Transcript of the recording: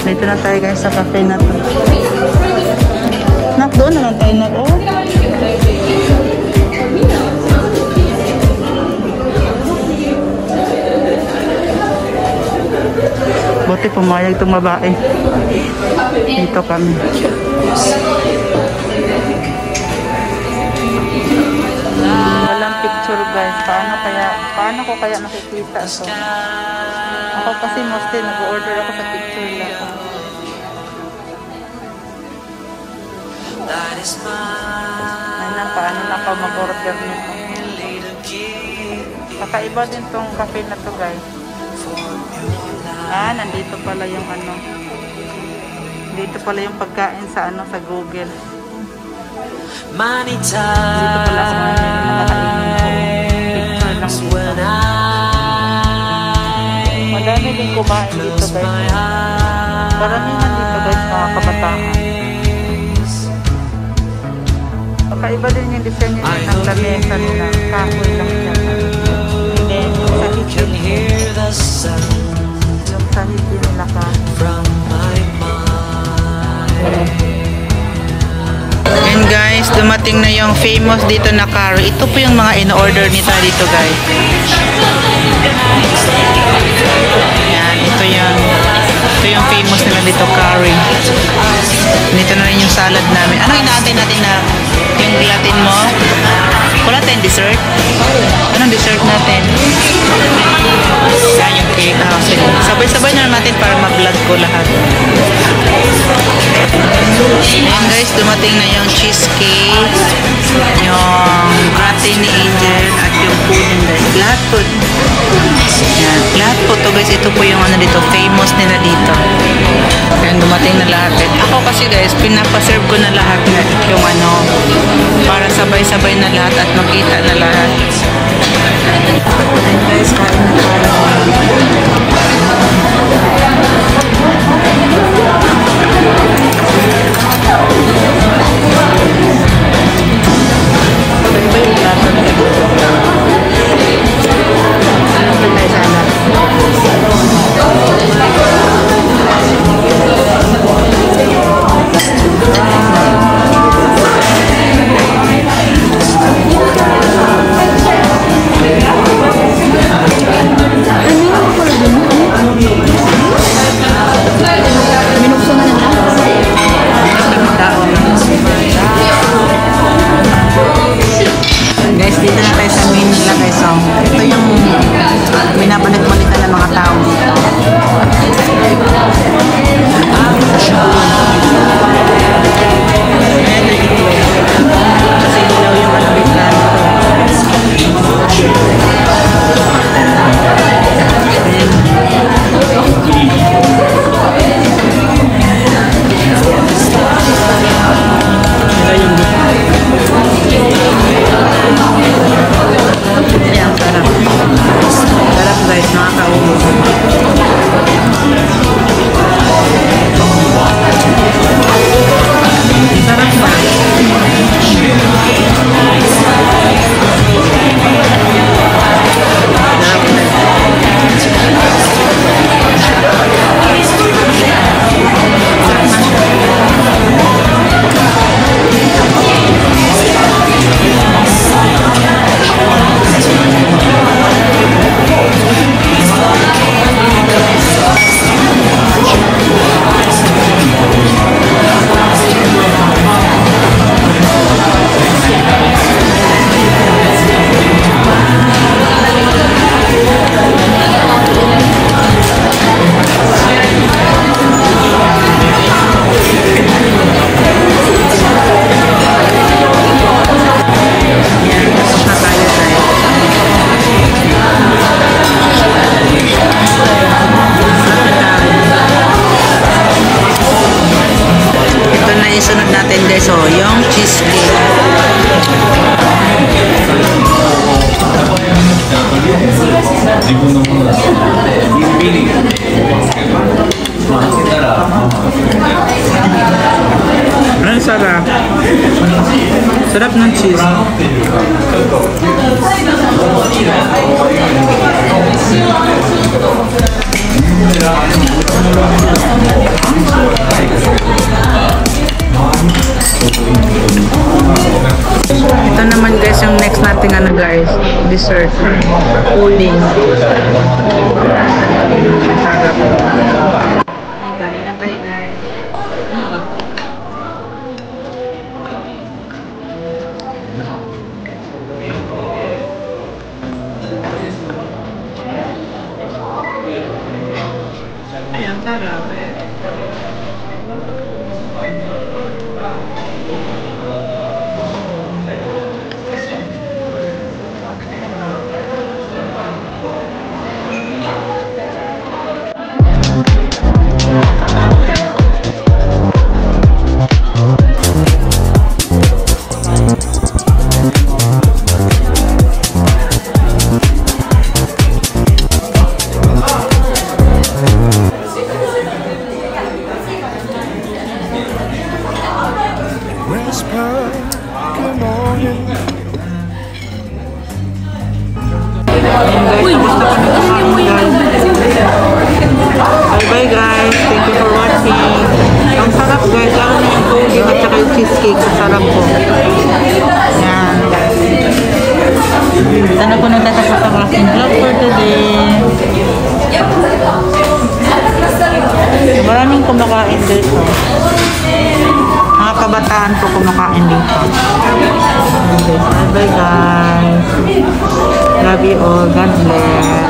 Dito na tayo guys sa cafe na to. Nak, doon na lang tayo na. Oh. Buti pumayag itong babae. Dito kami. Walang picture guys. Paano ko kaya nakikita ito? Ako kasi mostly nag-order ako sa picture lang. Ayun, paano na ako mag-order nito? Kakaiba din tong cafe na to guys. Ah, nandito pala yung ano. Dito pala yung pagkain sa ano sa Google. Dito pala ako nakakain ko. Picture lang dito. Madami din kumain dito guys. Karamihan dito guys mga kabataan. Kakaiba din yung design ng lamesa nila. Kahoy lang siya. And then sa kitchen sa hindi nila ka. And guys, dumating na yung famous dito na curry. Ito po yung mga in-order nito dito guys. Yan, ito yung famous nila dito curry. Dito na rin yung salad namin. Ano inaantay natin na yung gelatin mo? Wala tayong dessert? Anong dessert natin? Yan yung cake. Sabay-sabay na natin para mag-vlog ko lahat. Ayan guys, dumating na yung cheesecake, yung ate ni Angel, at yung pudding guys. Lahat po. Yan, lahat po to guys. Ito po yung ano dito, famous nila dito. Ayan, dumating na lahat. Ako kasi guys, pinapaserve ko na lahat yung ano, para sabay-sabay na lahat at makita na lahat. Ayan guys, kain na guys, dito na tayo sa main nila guys. So, ito yung binabalik-balikan ng mga tao dito. Kasi ilaw yung malapit na sarap guys, nakakaumog. Sarap ba? Isunod natin guys, so yung cheesecake. Ang sarap. Sarap ng cheese. Ito naman guys yung next natin ano guys, dessert. Pudding. Ayan, sarap. Bye guys, thank you for watching. Ang sarap guys, lalo na yung pudding at saka yung cheesecake, sarap po. Yan. Sana po nagtatapos ang aking vlog for today. Maraming kumakain dito. Mga kabataan po kumakain dito. Bye guys. Love you all. God bless.